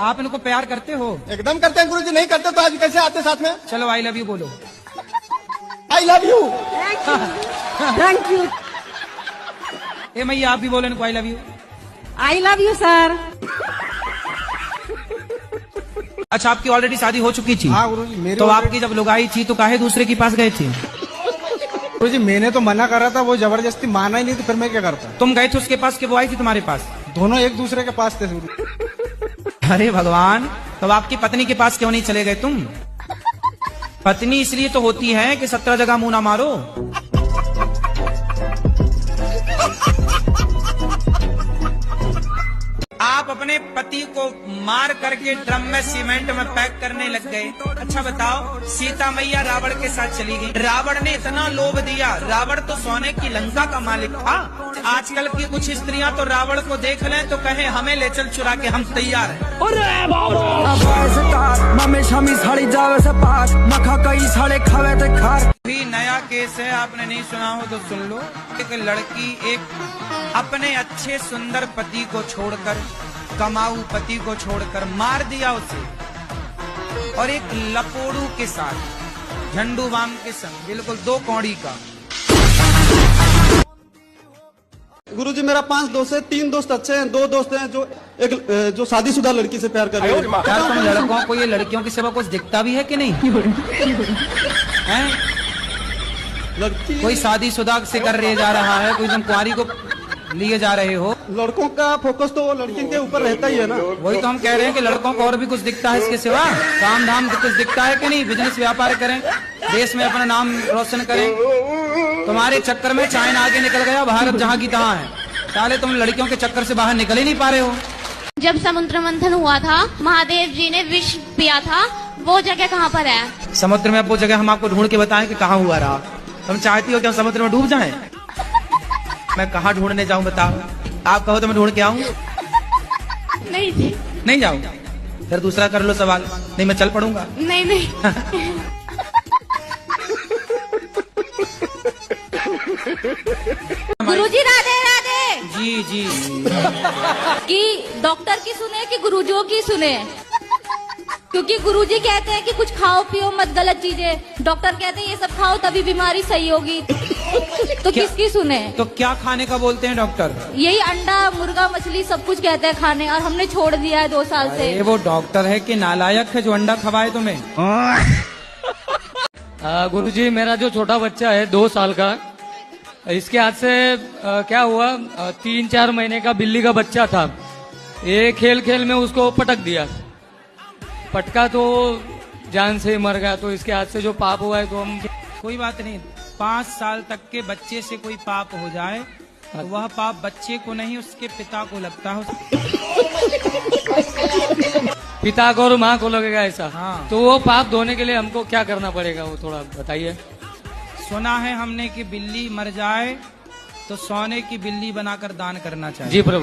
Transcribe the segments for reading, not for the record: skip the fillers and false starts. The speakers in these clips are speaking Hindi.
आप इनको प्यार करते हो? एकदम करते हैं गुरुजी, नहीं करते तो आज कैसे आते साथ में। चलो आई लव यू बोलो। I love you. Thank you. ए मैया आप भी बोलो इनको I love you. I love you sir. अच्छा आपकी ऑलरेडी शादी हो चुकी थी? हाँ गुरुजी, मेरी तो आपकी जब लुगाई थी तो काहे दूसरे के पास गए थे? गुरुजी मैंने तो मना करा था, वो जबरदस्ती माना ही नहीं, तो फिर मैं क्या करता। तुम गए थे उसके पास कि वो आई थी तुम्हारे पास? दोनों एक दूसरे के पास थे गुरुजी। अरे भगवान, तब आपकी पत्नी के पास क्यों नहीं चले गए तुम? पत्नी इसलिए तो होती है कि 17 जगह मुंह ना मारो। आप अपने पति को मार करके ड्रम में सीमेंट में पैक करने लग गए। अच्छा बताओ, सीता मैया रावण के साथ चली गई। रावण ने इतना लोभ दिया, रावण तो सोने की लंका का मालिक था। आजकल की कुछ स्त्रियां तो रावण को देख लें तो कहें हमें ले चल चुरा के, हम तैयार हैं। भी नया केस है, आपने नहीं सुना हो तो सुन लो। एक लड़की एक अपने अच्छे सुंदर पति को छोड़कर, कमाऊ पति को छोड़कर मार दिया उसे, और एक लपोड़ू के साथ, झंडू बाम के संग, बिल्कुल 2 कौड़ी का। गुरुजी मेरा 5 दोस्त है, 3 दोस्त अच्छे हैं, 2 दोस्त हैं जो शादीशुदा लड़की से प्यार कर रहे हैं। यार तुम लड़कों को ये लड़कियों की सिवा कुछ दिखता भी है कि नहीं? हैं? लड़की कोई शादीशुदा से कर रहे जा रहा है, कोई तुम कुंवारी को लिए जा रहे हो। लड़कों का फोकस तो लड़की के ऊपर रहता ही है ना। वही तो हम कह रहे हैं कि लड़कों को और भी कुछ दिखता है इसके सिवा, काम धाम कुछ दिखता है कि नहीं? बिजनेस व्यापार करें, देश में अपना नाम रोशन करें। तुम्हारे चक्कर में चाइना आगे निकल गया, भारत जहाँ की तहाँ है। साले तुम लड़कियों के चक्कर से बाहर निकल ही नहीं पा रहे हो। जब समुद्र मंथन हुआ था, महादेव जी ने विष पिया था, वो जगह कहाँ पर है? समुद्र में। अब वो जगह हम आपको ढूंढ के बताएं कि कहाँ हुआ रहा। तुम चाहती हो कि हम समुद्र में डूब जाएं? मैं कहाँ ढूंढने जाऊं बताओ? आप कहो तो मैं ढूंढ के आऊं? नहीं जी। नहीं जाऊं? फिर दूसरा कर लो सवाल। नहीं मैं चल पड़ूंगा। नहीं नहीं। गुरुजी राधे राधे। जी जी। कि डॉक्टर की सुने कि गुरुजियों की सुने? क्योंकि गुरुजी कहते हैं कि कुछ खाओ पियो मत गलत चीजें, डॉक्टर कहते हैं ये सब खाओ तभी बीमारी सही होगी। तो किसकी सुने? तो क्या खाने का बोलते हैं डॉक्टर? यही अंडा मुर्गा मछली सब कुछ कहते हैं खाने, और हमने छोड़ दिया है 2 साल से। वो डॉक्टर है कि नालायक है जो अंडा खवाए तुम्हें? गुरुजी मेरा जो छोटा बच्चा है 2 साल का, इसके हाथ से क्या हुआ, 3-4 महीने का बिल्ली का बच्चा था। ये खेल खेल में उसको पटक दिया, पटका तो जान से मर गया। तो इसके हाथ से जो पाप हुआ है तो हम, कोई बात नहीं, 5 साल तक के बच्चे से कोई पाप हो जाए तो वह पाप बच्चे को नहीं उसके पिता को लगता है। पिता को और माँ को लगेगा ऐसा? हाँ। तो वो पाप धोने के लिए हमको क्या करना पड़ेगा, वो थोड़ा बताइए। सुना है हमने कि बिल्ली मर जाए तो सोने की बिल्ली बनाकर दान करना चाहिए। जी प्रभु।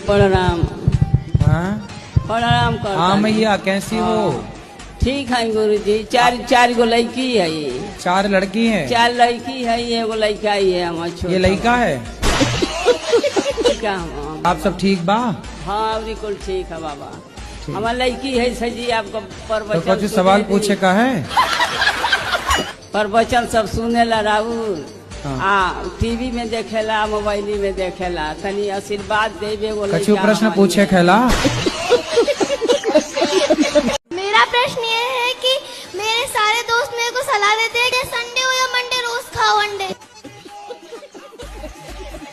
प्रणाम। हाँ प्रणाम कर। हाँ मैया कैसी हो? ठीक है गुरुजी। 4 गो लड़की है। 4 लड़की हैं? 4 लड़की है, एगो लड़का ही है हमारा छोटा। ये लड़का है? क्या आप सब ठीक बा? हाँ बिल्कुल ठीक है बाबा। हमारा लड़की है सजी, आपको तो कुछ सवाल पूछे का है? प्रवचन सब सुनेला राहुल। टीवी में देखेला, मोबाइल में देखेला, तनी आशीर्वाद देवे। कछु प्रश्न पूछे खेला? मेरा प्रश्न ये है कि मेरे सारे दोस्त मेरे को सलाह देते हैं कि संडे हो या मंडे रोज खाओ अंडे।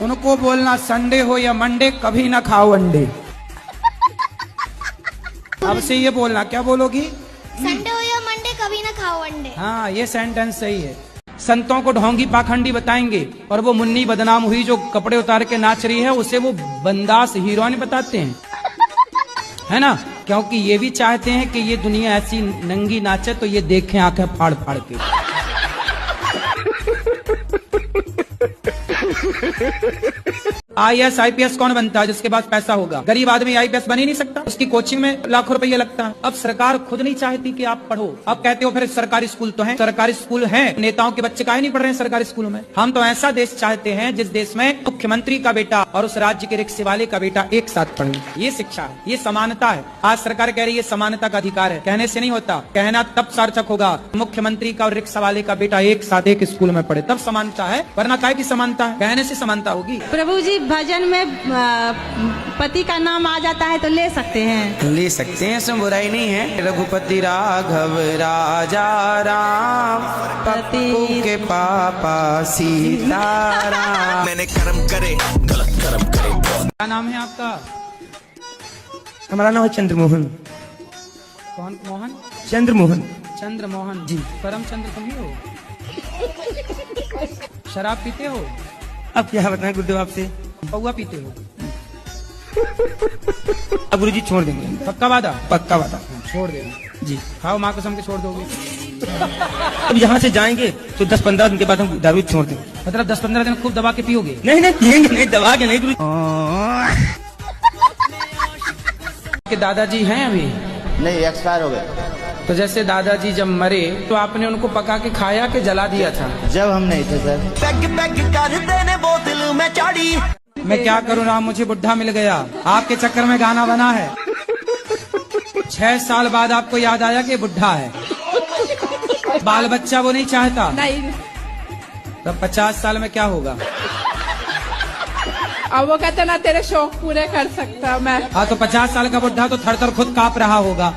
उनको बोलना संडे हो या मंडे कभी ना खाओ अंडे। अब से ये बोलना, क्या बोलोगी? संडे हो या मंडे कभी ना खाओ अंडे। हाँ ये सेंटेंस सही है। संतों को ढोंगी पाखंडी बताएंगे और वो मुन्नी बदनाम हुई जो कपड़े उतार के नाच रही है, उसे वो बंदास हीरोइन बताते हैं, है ना? क्योंकि ये भी चाहते हैं कि ये दुनिया ऐसी नंगी नाचे तो ये देखें आंखें फाड़ फाड़ के। IAS IPS कौन बनता है? जिसके पास पैसा होगा। गरीब आदमी IPS बन ही नहीं सकता, उसकी कोचिंग में लाखों रुपया लगता है। अब सरकार खुद नहीं चाहती कि आप पढ़ो। अब कहते हो फिर सरकारी स्कूल तो है, सरकारी स्कूल है, नेताओं के बच्चे काहे नहीं पढ़ रहे हैं सरकारी स्कूलों में? हम तो ऐसा देश चाहते हैं जिस देश में मुख्यमंत्री का बेटा और उस राज्य के रिक्शे वाले का बेटा एक साथ पढ़े। ये शिक्षा है, ये समानता है। आज सरकार कह रही है समानता का अधिकार है, कहने से नहीं होता, कहना तब सार्थक होगा मुख्यमंत्री का और रिक्शा वाले का बेटा एक साथ एक स्कूल में पढ़े, तब समानता है। वरना काहे की समानता है? कहने से समानता होगी। प्रभु जी भजन में पति का नाम आ जाता है तो ले सकते हैं? ले सकते हैं, इसमें बुराई नहीं है। रघुपति राघव राजा राम, पप्पू के पापा सीताराम। मैंने कर्म करे गलत कर्म करे। क्या नाम है आपका? हमारा नाम है चंद्रमोहन। कौन मोहन? चंद्रमोहन। चंद्रमोहन जी। करमचंद्र तुम ही हो? शराब पीते हो? अब क्या बताएं गुरुदेव आपसे? पौवा पीते हो? अब गुरुजी छोड़ देंगे। पक्का वादा? पक्का वादा। छोड़ देंगे जी। खाओ माँ कसम के छोड़ दोगे? अब यहाँ से जाएंगे तो 10-15 दिन के बाद हम दारू छोड़ देंगे। मतलब 10-15 दिन खूब दबा के पियोगे? नहीं नहीं पियेंगे नहीं, दबा के नहीं गुरु। के दादाजी हैं अभी? नहीं, एक्सपायर हो गए। तो जैसे दादाजी जब मरे तो आपने उनको पका के खाया कि जला दिया था? जब हम नहीं थे सर। पैग पैग कर देने बोतल में चढ़ी। मैं क्या करूँ राम, मुझे बुढ़ा मिल गया। आपके चक्कर में गाना बना है। 6 साल बाद आपको याद आया कि बुढ़ा है। बाल बच्चा वो नहीं चाहता? नहीं। तो 50 साल में क्या होगा? अब वो कहते ना तेरे शौक पूरे कर सकता मैं। हाँ, तो 50 साल का बुढ़ा तो थर थर खुद कांप रहा होगा।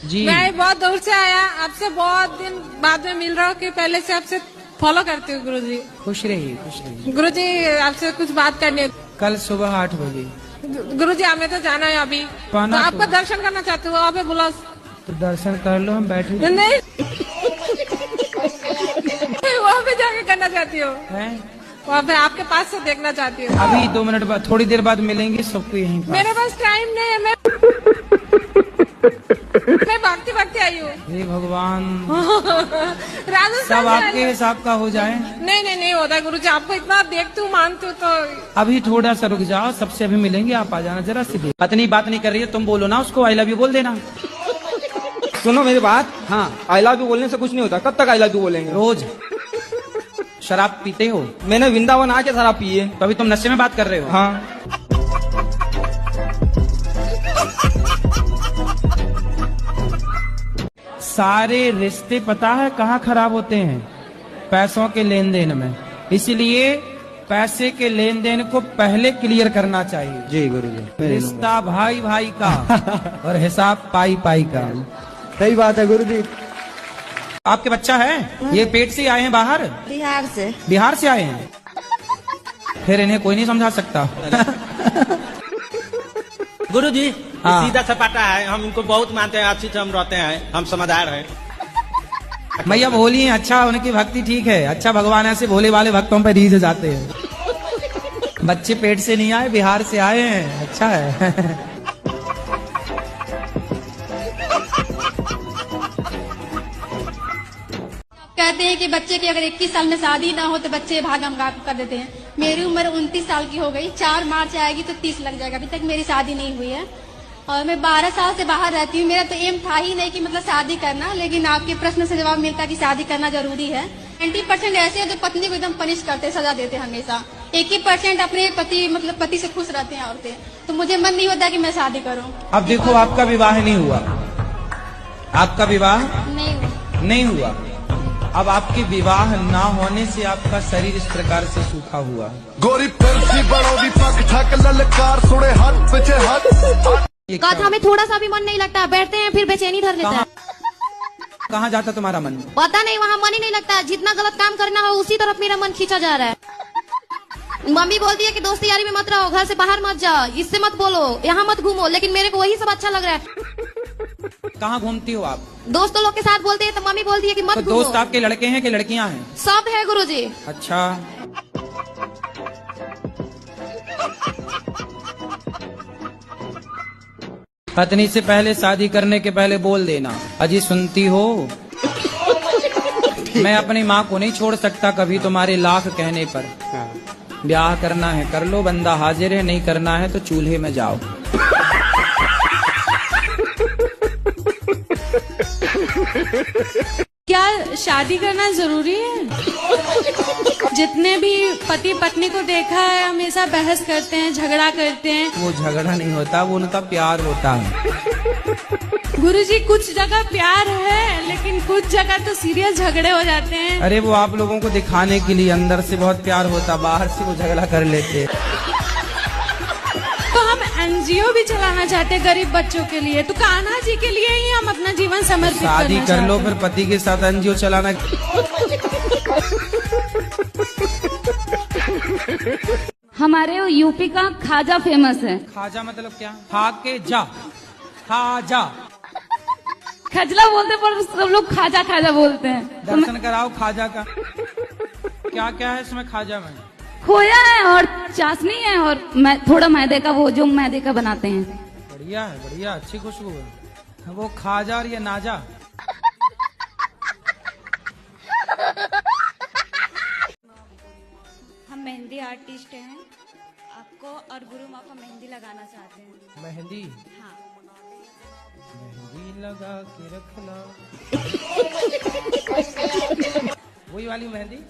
जी मैं बहुत दूर से आया, आपसे बहुत दिन बाद में मिल रहा हूँ कि पहले से आपसे फॉलो करती हूँ गुरुजी। खुश रहिए, खुश रहिए। गुरुजी आपसे कुछ बात करनी है। कल सुबह 8 बजे। गुरुजी हमें तो जाना है अभी, तो आपका दर्शन करना चाहती हूँ। वहाँ पे बुला तो दर्शन कर लो, हम बैठे नहीं वहाँ पे जाके करना चाहती हूँ। वहाँ पे आपके पास से देखना चाहती हूँ। अभी 2 मिनट बाद, थोड़ी देर बाद मिलेंगे सबको यहीं पर। मेरे पास टाइम नहीं है, मैं भागती भागती आई हूँ। हे भगवान, राजस्थान सब आपके हिसाब का हो जाए। नहीं होता गुरुजी, आपको इतना देखती हूँ मानती हूँ तो। अभी थोड़ा सा रुक जाओ, सबसे अभी मिलेंगे, आप आ जाना जरा सी। पत्नी बात नहीं कर रही है, तुम बोलो ना उसको, आई लव यू बोल देना। सुनो मेरी बात। हाँ, आई लव यू बोलने से कुछ नहीं होता। कब तक आई लव यू बोलेंगे? रोज। शराब पीते हो? मैंने वृंदावन आके शराब पी है। तो अभी तुम नशे में बात कर रहे हो? हाँ। सारे रिश्ते पता है कहाँ खराब होते हैं? पैसों के लेन देन में। इसलिए पैसे के लेन देन को पहले क्लियर करना चाहिए। जी गुरुजी। रिश्ता भाई भाई का और हिसाब पाई पाई का। सही बात है गुरुजी। आपके बच्चा है? ये पेट से आए हैं बाहर? बिहार से। बिहार से आए हैं? फिर इन्हें कोई नहीं समझा सकता। गुरुजी हाँ। सीधा सपाटा है, हम इनको बहुत मानते हैं, अच्छी से हम रहते हैं, हम समझदार हैं। भैया भोली हैं, अच्छा उनकी भक्ति ठीक है। अच्छा, भगवान ऐसे भोले वाले भक्तों पर रीझ जाते हैं। बच्चे पेट से नहीं आए, बिहार से आए हैं। अच्छा है। कहते हैं कि बच्चे की अगर 21 साल में शादी ना हो तो बच्चे भागम भाग कर देते हैं। मेरी उम्र 29 साल की हो गई, 4 मार्च आएगी तो 30 लग जाएगा। अभी तक मेरी शादी नहीं हुई है और मैं 12 साल से बाहर रहती हूँ। मेरा तो एम था ही नहीं कि मतलब शादी करना, लेकिन आपके प्रश्न से जवाब मिलता कि शादी करना जरूरी है। 90% ऐसे हैं जो पत्नी को एकदम पनिश करते, सजा देते हमेशा। 1% अपने पति से खुश रहते हैं औरतें। तो मुझे मन नहीं होता कि मैं शादी करूँ। अब देखो, आपका विवाह नहीं हुआ, आपका विवाह नहीं हुआ। अब आपके विवाह ना होने से आपका शरीर इस प्रकार से सूखा हुआ। गोरी पेंसी बड़ोगी पक ठक ललकार सुने हाथ पीछे हाथ। कथा में थोड़ा सा भी मन नहीं लगता, बैठते हैं फिर बेचैनी धर लेता है। कहाँ जाता तुम्हारा मन? पता नहीं, वहाँ मन ही नहीं लगता। जितना गलत काम करना हो उसी तरफ मेरा मन खींचा जा रहा है। मम्मी बोलती है कि दोस्ती यारी में मत रहो, घर से बाहर मत जाओ, इससे मत बोलो, यहाँ मत घूमो, लेकिन मेरे को वही सब अच्छा लग रहा है। कहाँ घूमती हो आप? दोस्तों लोग के साथ बोलते हैं तो मम्मी बोलती है कि मत तो घूमो। दोस्त आपके लड़के हैं कि लड़कियां हैं? सब है गुरुजी। अच्छा, पत्नी से पहले शादी करने के पहले बोल देना, अजी सुनती हो? मैं अपनी माँ को नहीं छोड़ सकता कभी तुम्हारे लाख कहने पर। ब्याह करना है कर लो, बंदा हाजिर है, नहीं करना है तो चूल्हे में जाओ। क्या शादी करना जरूरी है? जितने भी पति पत्नी को देखा है हमेशा बहस करते हैं, झगड़ा करते हैं। वो झगड़ा नहीं होता, वो उनका प्यार होता है। गुरुजी कुछ जगह प्यार है लेकिन कुछ जगह तो सीरियस झगड़े हो जाते हैं। अरे वो आप लोगों को दिखाने के लिए, अंदर से बहुत प्यार होता, बाहर से वो झगड़ा कर लेते। तो हम एनजीओ भी चलाना चाहते हैं गरीब बच्चों के लिए, तो कान्हा जी के लिए ही हम अपना जीवन समर्पित करना शादी कर लो फिर पति के साथ एनजीओ चलाना। हमारे यूपी का खाजा फेमस है। खाजा मतलब क्या? खाके जा, खाजा। खजला बोलते पर सब लोग खाजा खाजा बोलते हैं। दर्शन कराओ खाजा का। क्या क्या है इसमें खाजा में? खोया है और चाशनी है और थोड़ा मैदे का, वो जो मैदे का बनाते हैं। बढ़िया है, बढ़िया, अच्छी खुशबू है। वो खाजा और ये नाजा। हम मेहंदी आर्टिस्ट हैं, आपको और गुरु माँ को मेहंदी लगाना चाहते हैं। मेहंदी? हाँ। मेहंदी लगा के रखना। वही वाली मेहंदी।